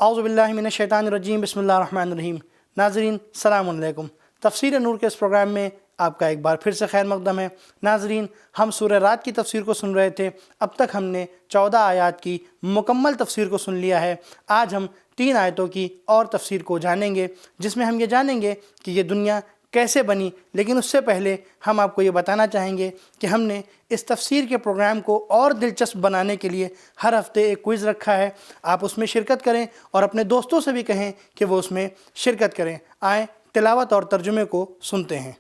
اعوذ باللہ من الشیطان الرجیم، بسم اللہ الرحمن الرحیم۔ ناظرین السلام علیکم۔ تفسیر نور کے اس پروگرام میں آپ کا ایک بار پھر سے خیر مقدم ہے۔ ناظرین، ہم سورہ رات کی تفسیر کو سن رہے تھے۔ اب تک ہم نے 14 آیات کی مکمل تفسیر کو سن لیا ہے۔ آج ہم 3 آیتوں کی اور تفسیر کو جانیں گے، جس میں ہم یہ جانیں گے کہ یہ دنیا کیسے بنی۔ لیکن اس سے پہلے ہم آپ کو یہ بتانا چاہیں گے کہ ہم نے اس تفسیر کے پروگرام کو اور دلچسپ بنانے کے لیے ہر ہفتے ایک کوئز رکھا ہے۔ آپ اس میں شرکت کریں اور اپنے دوستوں سے بھی کہیں کہ وہ اس میں شرکت کریں۔ آئیں تلاوت اور ترجمے کو سنتے ہیں۔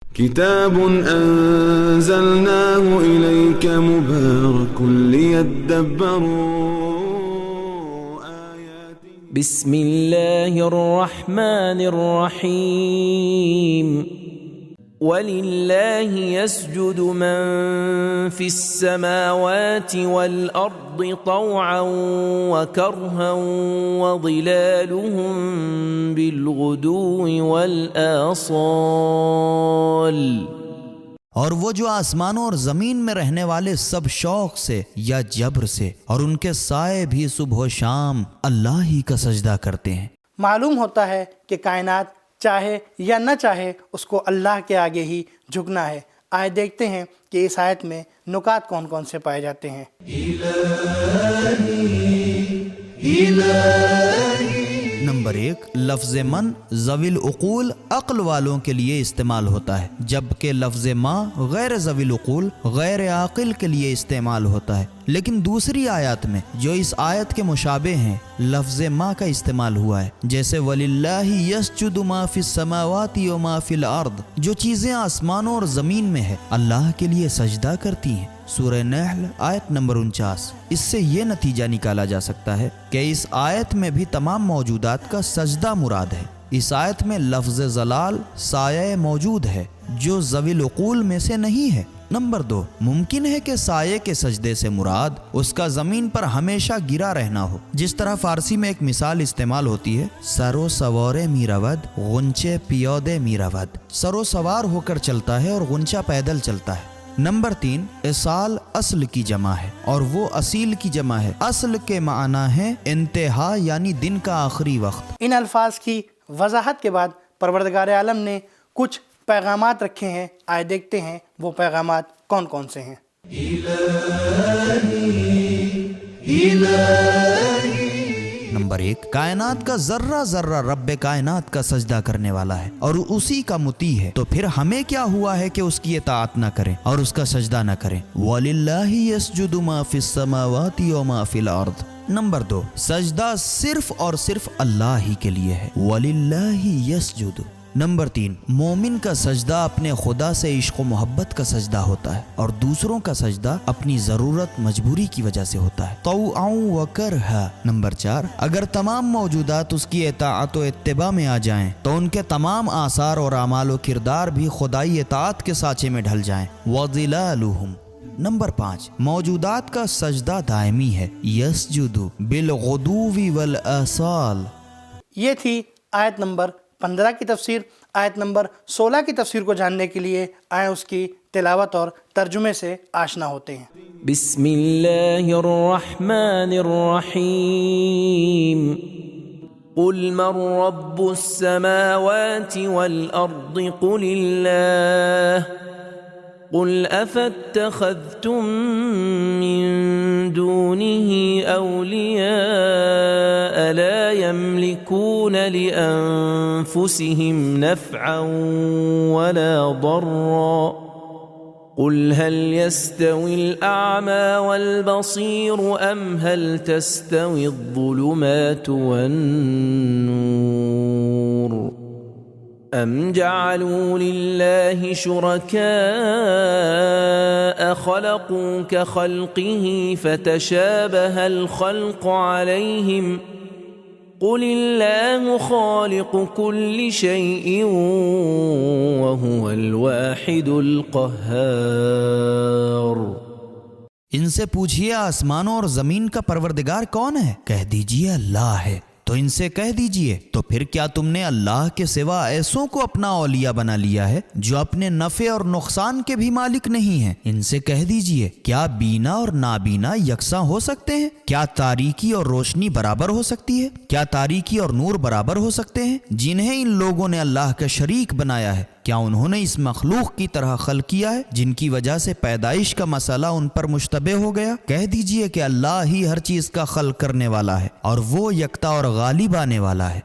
کتاب انزلناه الیک مبارک لیدبروا بسم اللہ الرحمن الرحیم وَلِلَّهِ يَسْجُدُ مَن فِي السَّمَاوَاتِ وَالْأَرْضِ طَوْعًا وَكَرْهًا وَظِلَالُهُم بِالْغُدُوِّ وَالْآصَالِ۔ اور وہ جو آسمانوں اور زمین میں رہنے والے سب شوق سے یا جبر سے، اور ان کے سائے بھی صبح و شام اللہ ہی کا سجدہ کرتے ہیں۔ معلوم ہوتا ہے کہ کائنات چاہے یا نہ چاہے اس کو اللہ کے آگے ہی جھکنا ہے۔ آئے دیکھتے ہیں کہ اس آیت میں نکات کون کون سے پائے جاتے ہیں۔ نمبر 1، لفظ من ذوی العقول عقل والوں کے لیے استعمال ہوتا ہے، جبکہ لفظ ما غیر ذوی العقول غیر عاقل کے لیے استعمال ہوتا ہے۔ لیکن دوسری آیات میں جو اس آیت کے مشابہ ہیں، لفظ ما کا استعمال ہوا ہے، جیسے وَلِلَّهِ يَسْجُدُ مَا فِي السَّمَاوَاتِ وَمَا فِي الْأَرْضِ، جو چیزیں آسمانوں اور زمین میں ہے اللہ کے لیے سجدہ کرتی ہیں۔ سورہ نحل آیت نمبر 49۔ اس سے یہ نتیجہ نکالا جا سکتا ہے کہ اس آیت میں بھی تمام موجودات کا سجدہ مراد ہے۔ اس آیت میں لفظ ظلال سایہ موجود ہے جو ذوی العقول میں سے نہیں ہے۔ نمبر 2، ممکن ہے کہ سائے کے سجدے سے مراد اس کا زمین پر ہمیشہ گرا رہنا ہو، جس طرح فارسی میں ایک مثال استعمال ہوتی ہے، سرو سوارے میرود غنچے پیودے میرود۔ سرو سوار ہو کر چلتا ہے اور غنچہ پیدل چلتا ہے۔ نمبر 3، اصال اصل کی جمع ہے اور وہ اصیل کی جمع ہے۔ اصل کے معنی ہے انتہا، یعنی دن کا آخری وقت۔ ان الفاظ کی وضاحت کے بعد پروردگار عالم نے کچھ پیغامات رکھے ہیں۔ آئے دیکھتے ہیں وہ پیغامات کون کون سے ہیں۔ نمبر 1، کائنات کا ذرہ ذرہ رب کائنات کا سجدہ کرنے والا ہے اور اسی کا مطیع ہے، تو پھر ہمیں کیا ہوا ہے کہ اس کی اطاعت نہ کریں اور اس کا سجدہ نہ کریں۔ وَلِلَّهِ يَسْجُدُ مَا فِي السَّمَاوَاتِ وَمَا فِي الْأَرْضِ۔ نمبر 2، سجدہ صرف اور صرف اللہ ہی کے لیے ہے، وَلِلَّهِ يَسْجُدُ۔ نمبر 3، مومن کا سجدہ اپنے خدا سے عشق و محبت کا سجدہ ہوتا ہے اور دوسروں کا سجدہ اپنی ضرورت مجبوری کی وجہ سے ہوتا ہے، طوعا و کرہا۔ نمبر 4، اگر تمام موجودات اس کی اطاعت و اتباع میں آ جائیں تو ان کے تمام آثار اور اعمال و کردار بھی خدائی اطاعت کے سانچے میں ڈھل جائیں، وَظِلَالُهُمْ۔ نمبر 5، موجودات کا سجدہ دائمی ہے، یسجد بالغدو والآصال۔ یہ تھی آیت نمبر 15 کی تفسیر۔ آیت نمبر 16 کی تفسیر کو جاننے کے لیے آئیں اس کی تلاوت اور ترجمے سے آشنا ہوتے ہیں۔ بسم اللہ الرحمن الرحیم قل من رب السماوات والأرض قل اللہ قل افاتخذتم من دونه اولیاء لا يملكون لانفسهم نفعا ولا ضرا قل هل يستوي الاعمى والبصير ام هل تستوي الظلمات والنور أَمْ جَعَلُوا لِلَّهِ شُرَكَاءَ خَلَقُوا كَخَلْقِهِ فَتَشَابَهَ الْخَلْقُ عَلَيْهِمْ قُلِ اللَّهُ خَالِقُ كُلِّ شَيْءٍ وَهُوَ الْوَاحِدُ الْقَهَّارُ۔ ان سے پوچھئے آسمانوں اور زمین کا پروردگار کون ہے؟ کہہ دیجئے اللہ ہے۔ تو ان سے کہہ دیجئے تو پھر کیا تم نے اللہ کے سوا ایسوں کو اپنا اولیاء بنا لیا ہے جو اپنے نفع اور نقصان کے بھی مالک نہیں ہیں؟ ان سے کہہ دیجئے کیا بینا اور نابینا یکساں ہو سکتے ہیں؟ کیا تاریکی اور روشنی برابر ہو سکتی ہے؟ کیا تاریکی اور نور برابر ہو سکتے ہیں؟ جنہیں ان لوگوں نے اللہ کا شریک بنایا ہے، کیا انہوں نے اس مخلوق کی طرح خلق کیا ہے جن کی وجہ سے پیدائش کا مسئلہ ان پر مشتبہ ہو گیا؟ کہہ دیجئے کہ اللہ ہی ہر چیز کا خلق کرنے والا ہے اور وہ یکتا اور غالب آنے والا ہے۔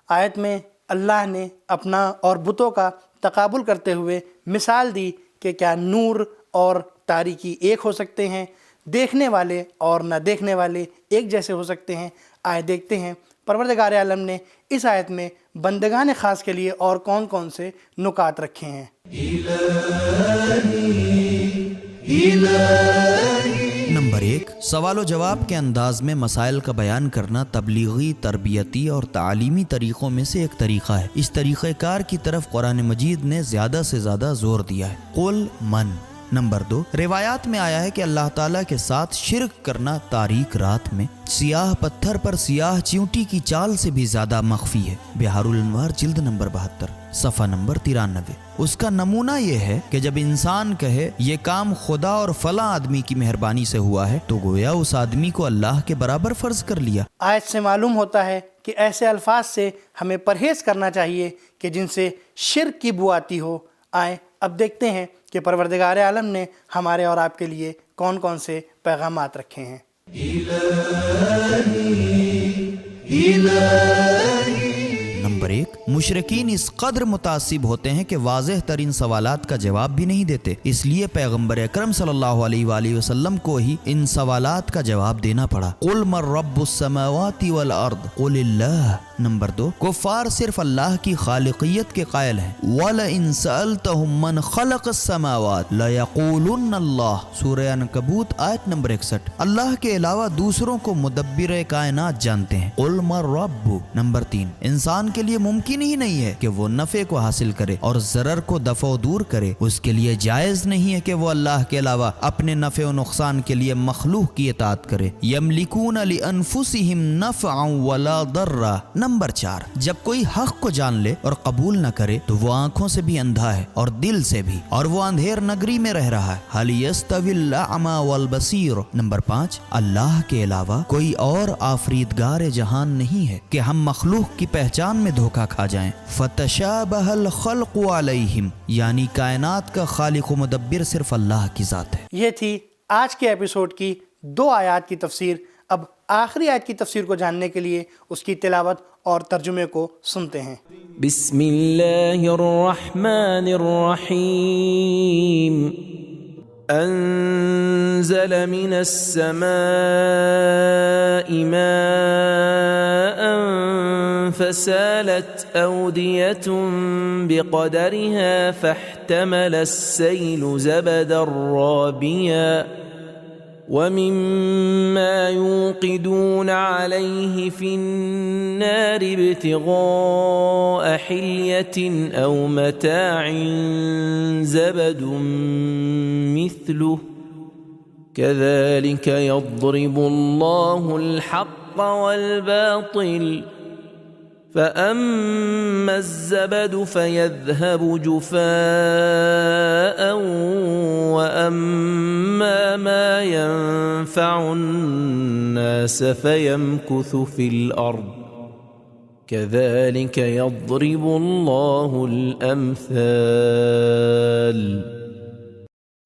آیت میں اللہ نے اپنا اور بتوں کا تقابل کرتے ہوئے مثال دی کہ کیا نور اور تاریکی ایک ہو سکتے ہیں، دیکھنے والے اور نہ دیکھنے والے ایک جیسے ہو سکتے ہیں؟ آئے دیکھتے ہیں پروردگار عالم نے اس آیت میں بندگان خاص کے لیے اور کون کون سے نکات رکھے ہیں۔ نمبر 1، سوال و جواب کے انداز میں مسائل کا بیان کرنا تبلیغی، تربیتی اور تعلیمی طریقوں میں سے ایک طریقہ ہے۔ اس طریقہ کار کی طرف قرآن مجید نے زیادہ سے زیادہ زور دیا ہے۔ قل من۔ نمبر 2، روایات میں آیا ہے کہ اللہ تعالیٰ کے ساتھ شرک کرنا تاریک رات میں سیاہ پتھر پر سیاہ چیونٹی کی چال سے بھی زیادہ مخفی ہے۔ بحار الانوار جلد نمبر 72 صفحہ نمبر 93۔ اس کا نمونہ یہ ہے کہ جب انسان کہے یہ کام خدا اور فلاں آدمی کی مہربانی سے ہوا ہے تو گویا اس آدمی کو اللہ کے برابر فرض کر لیا۔ آیت سے معلوم ہوتا ہے کہ ایسے الفاظ سے ہمیں پرہیز کرنا چاہیے کہ جن سے شرک کی بو آتی ہو۔ آئیں اب دیکھتے ہیں کہ پروردگار عالم نے ہمارے اور آپ کے لیے کون کون سے پیغامات رکھے ہیں۔ نمبر 1، مشرکین اس قدر متعصب ہوتے ہیں کہ واضح ترین سوالات کا جواب بھی نہیں دیتے، اس لیے پیغمبر اکرم صلی اللہ علیہ وآلہ وسلم کو ہی ان سوالات کا جواب دینا پڑا۔ قل من رب السماوات والارض قل اللہ۔ نمبر 2، کفار صرف اللہ کی خالقیت کے قائل ہیں۔ وَلَئِن سَأَلْتَهُم مَّنْ خَلَقَ السَّمَاوَاتِ لَيَقُولُنَّ اللَّهُ۔ سورہ عنکبوت آیت نمبر 61۔ اللہ کے علاوہ دوسروں کو مدبر کائنات جانتے ہیں۔ قل من رب۔ نمبر 3، انسان کے لیے ممکن ہی نہیں ہے کہ وہ نفع کو حاصل کرے اور ضرر کو دفع و دور کرے۔ اس کے لیے جائز نہیں ہے کہ وہ اللہ کے علاوہ اپنے نفع و نقصان کے لیے مخلوق کی اطاعت کرے۔ یملکون لانفسہم نفعا ولا ضرا۔ نمبر 4، جب کوئی حق کو جان لے اور قبول نہ کرے تو وہ آنکھوں سے بھی اندھا ہے اور دل سے بھی، اور وہ اندھیر نگری میں رہ رہا ہے۔ هل يستوي الاعمى والبصير۔ نمبر 5، اللہ کے علاوہ کوئی اور آفریدگار جہان نہیں ہے کہ ہم مخلوق کی پہچان میں دھوکہ کھا جائیں۔ فتشابہ الخلق علیہم، یعنی کائنات کا خالق و مدبر صرف اللہ کی ذات ہے۔ یہ تھی آج کے ایپیسوڈ کی 2 آیات کی تفسیر۔ اب آخری آیت کی تفسیر کو جاننے کے لیے اس کی تلاوت اور ترجمے کو سنتے ہیں۔ بسم اللہ الرحمن الرحیم۔ انزل من السماء ماء فسالت أودية بقدرها فاحتمل السيل زبدا رابيا ومما يوقدون عليه في النار ابتغاء حلية أو متاع زبد مثله كذلك يضرب الله الحق والباطل فأما الزبد فيذهب جفاء وأما ما ينفع الناس فيمكث في الأرض كذلك يضرب الله الأمثال۔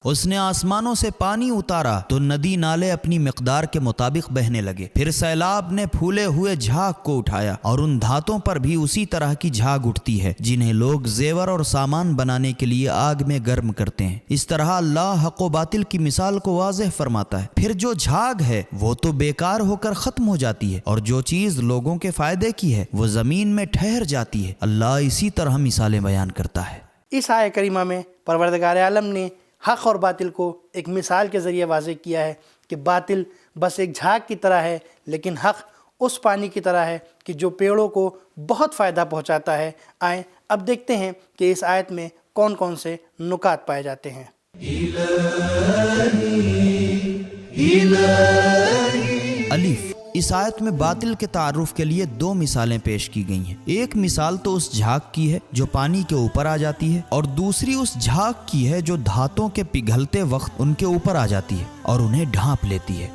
اس نے آسمانوں سے پانی اتارا تو ندی نالے اپنی مقدار کے مطابق بہنے لگے، پھر سیلاب نے پھولے ہوئے جھاگ کو اٹھایا اور ان دھاتوں پر بھی اسی طرح کی جھاگ اٹھتی ہے جنہیں لوگ زیور اور سامان بنانے کے لیے آگ میں گرم کرتے ہیں۔ اس طرح اللہ حق و باطل کی مثال کو واضح فرماتا ہے۔ پھر جو جھاگ ہے وہ تو بیکار ہو کر ختم ہو جاتی ہے اور جو چیز لوگوں کے فائدے کی ہے وہ زمین میں ٹھہر جاتی ہے۔ اللہ اسی طرح مثالیں بیان کرتا ہے۔ اس آیہ کریمہ میں پروردگار عالم نے حق اور باطل کو ایک مثال کے ذریعے واضح کیا ہے کہ باطل بس ایک جھاگ کی طرح ہے، لیکن حق اس پانی کی طرح ہے کہ جو پیڑوں کو بہت فائدہ پہنچاتا ہے۔ آئیں اب دیکھتے ہیں کہ اس آیت میں کون کون سے نکات پائے جاتے ہیں۔ الف، اس آیت میں باطل کے تعارف کے لیے 2 مثالیں پیش کی گئی ہیں۔ ایک مثال تو اس جھاگ کی ہے جو پانی کے اوپر آ جاتی ہے، اور دوسری اس جھاگ کی ہے جو دھاتوں کے پگھلتے وقت ان کے اوپر آ جاتی ہے اور انہیں ڈھانپ لیتی ہے۔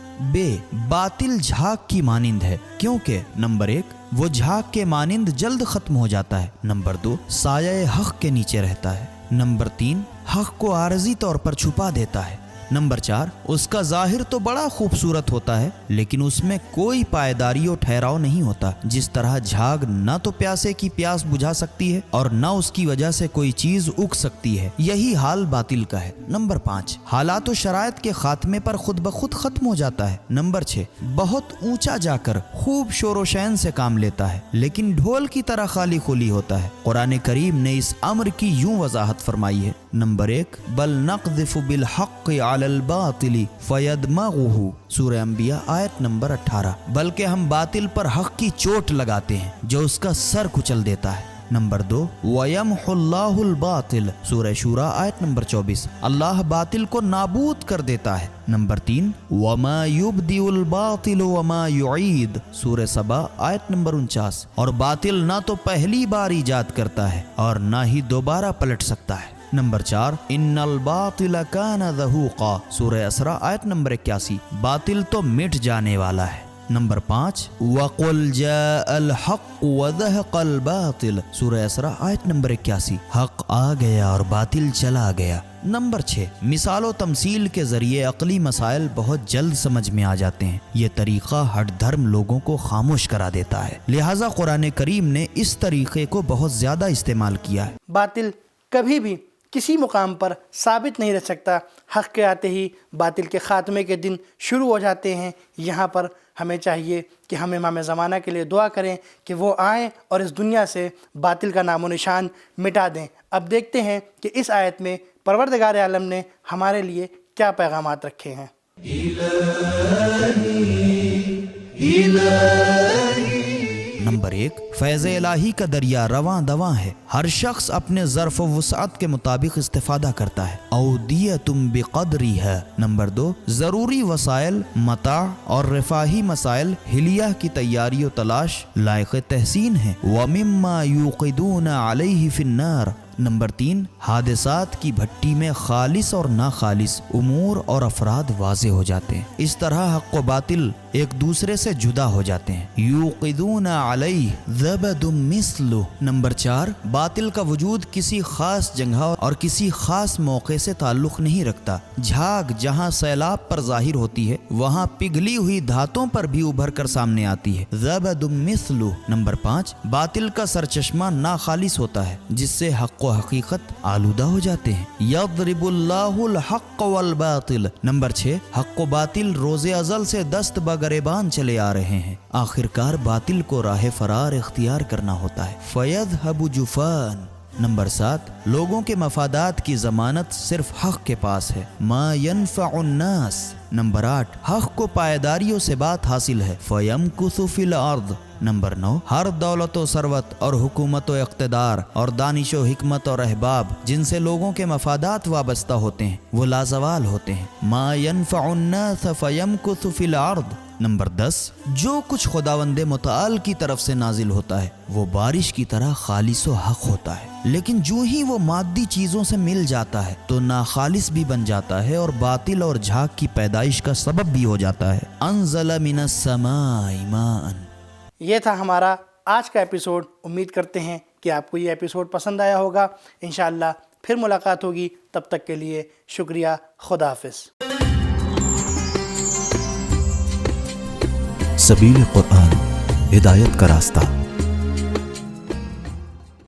باطل جھاگ کی مانند ہے، کیونکہ نمبر 1 وہ جھاگ کے مانند جلد ختم ہو جاتا ہے، نمبر 2 سایہ حق کے نیچے رہتا ہے، نمبر 3 حق کو عارضی طور پر چھپا دیتا ہے، نمبر 4 اس کا ظاہر تو بڑا خوبصورت ہوتا ہے لیکن اس میں کوئی پائیداری و ٹھہراؤ نہیں ہوتا۔ جس طرح جھاگ نہ تو پیاسے کی پیاس بجھا سکتی ہے اور نہ اس کی وجہ سے کوئی چیز اگ سکتی ہے، یہی حال باطل کا ہے۔ نمبر 5 حالات و شرائط کے خاتمے پر خود بخود ختم ہو جاتا ہے۔ نمبر 6 بہت اونچا جا کر خوب شور و شین سے کام لیتا ہے لیکن ڈھول کی طرح خالی خلی ہوتا ہے۔ قرآن کریم نے اس امر کی یوں وضاحت فرمائی ہے، نمبر 1 بل نقذف بالحق علی الباطل فیدمغه، سورہ انبیاء آیت نمبر 18، بلکہ ہم باطل پر حق کی چوٹ لگاتے ہیں جو اس کا سر کچل دیتا ہے۔ نمبر 2 وَيَمْحُ اللَّهُ الْبَاطِلَ، سورہ شورى آیت نمبر 24، اللہ باطل کو نابود کر دیتا ہے۔ نمبر 3 وَمَا يُبْدِئُ الْبَاطِلُ وَمَا يُعِيدُ، سورہ سبا آیت نمبر 49، اور باطل نہ تو پہلی بار ایجاد کرتا ہے اور نہ ہی دوبارہ پلٹ سکتا ہے۔ نمبر 4 ان الباطل کان ذہوقا، سورہ اسراء آیت نمبر 81، باطل تو مٹ جانے والا ہے۔ نمبر 5 وَقُلْ جَاءَ الْحَقُّ وَذَهَقَ الْبَاطِلُ، سورہ اسراء آیت نمبر 81، حق آ گیا اور باطل چلا گیا۔ نمبر 6 مثال و تمثیل کے ذریعے عقلی مسائل بہت جلد سمجھ میں آ جاتے ہیں۔ یہ طریقہ ہٹ دھرم لوگوں کو خاموش کرا دیتا ہے، لہٰذا قرآن کریم نے اس طریقے کو بہت زیادہ استعمال کیا ہے۔ باطل کبھی بھی کسی مقام پر ثابت نہیں رہ سکتا، حق کے آتے ہی باطل کے خاتمے کے دن شروع ہو جاتے ہیں۔ یہاں پر ہمیں چاہیے کہ ہم امام زمانہ کے لیے دعا کریں کہ وہ آئیں اور اس دنیا سے باطل کا نام و نشان مٹا دیں۔ اب دیکھتے ہیں کہ اس آیت میں پروردگار عالم نے ہمارے لیے کیا پیغامات رکھے ہیں۔ نمبر 1 فیض الہی کا دریا رواں دواں ہے، ہر شخص اپنے ظرف و وسعت کے مطابق استفادہ کرتا ہے، اودیتم بقدری ہے۔ نمبر 2 ضروری وسائل، متاع اور رفاہی مسائل، حلیہ کی تیاری و تلاش لائق تحسین ہیں، ومما یوقدون علیہ فی النار۔ نمبر 3 حادثات کی بھٹی میں خالص اور ناخالص امور اور افراد واضح ہو جاتے ہیں، اس طرح حق و باطل ایک دوسرے سے جدا ہو جاتے ہیں۔ یوقدون علیہ زبد مثلہ۔ نمبر 4 باطل کا وجود کسی خاص جگہ اور کسی خاص موقع سے تعلق نہیں رکھتا۔ جھاگ جہاں سیلاب پر ظاہر ہوتی ہے وہاں پگھلی ہوئی دھاتوں پر بھی ابھر کر سامنے آتی ہے، زبد مثلہ۔ نمبر 5 باطل کا سرچشمہ ناخالص ہوتا ہے جس سے حق و حقیقت آلودہ ہو جاتے ہیں۔ یضرب اللہ الحق والباطل۔ نمبر 6 حق و باطل روز ازل سے دست بگریبان چلے آ رہے ہیں، آخرکار باطل کو راہ فرار اختیار کرنا ہوتا ہے، فیذھب جفان۔ نمبر 7 لوگوں کے مفادات کی ضمانت صرف حق کے پاس ہے، ما ینفع الناس۔ نمبر 8 حق کو پائیداریوں سے بات حاصل ہے، فیمکث فی الارض۔ نمبر 9 ہر دولت و ثروت اور حکومت و اقتدار اور دانش و حکمت اور احباب جن سے لوگوں کے مفادات وابستہ ہوتے ہیں وہ لازوال ہوتے ہیں، ما ینفع الناس فیمکث فی الارض۔ نمبر 10 جو کچھ خداوند متعال کی طرف سے نازل ہوتا ہے وہ بارش کی طرح خالص و حق ہوتا ہے، لیکن جو ہی وہ مادی چیزوں سے مل جاتا ہے تو ناخالص بھی بن جاتا ہے اور باطل اور جھاگ کی پیدائش کا سبب بھی ہو جاتا ہے۔ انزل من السماء ماء۔ یہ تھا ہمارا آج کا ایپیسوڈ۔ امید کرتے ہیں کہ آپ کو یہ ایپیسوڈ پسند آیا ہوگا۔ انشاءاللہ پھر ملاقات ہوگی، تب تک کے لیے شکریہ، خدا حافظ۔ سبیل قرآن، ہدایت کا راستہ۔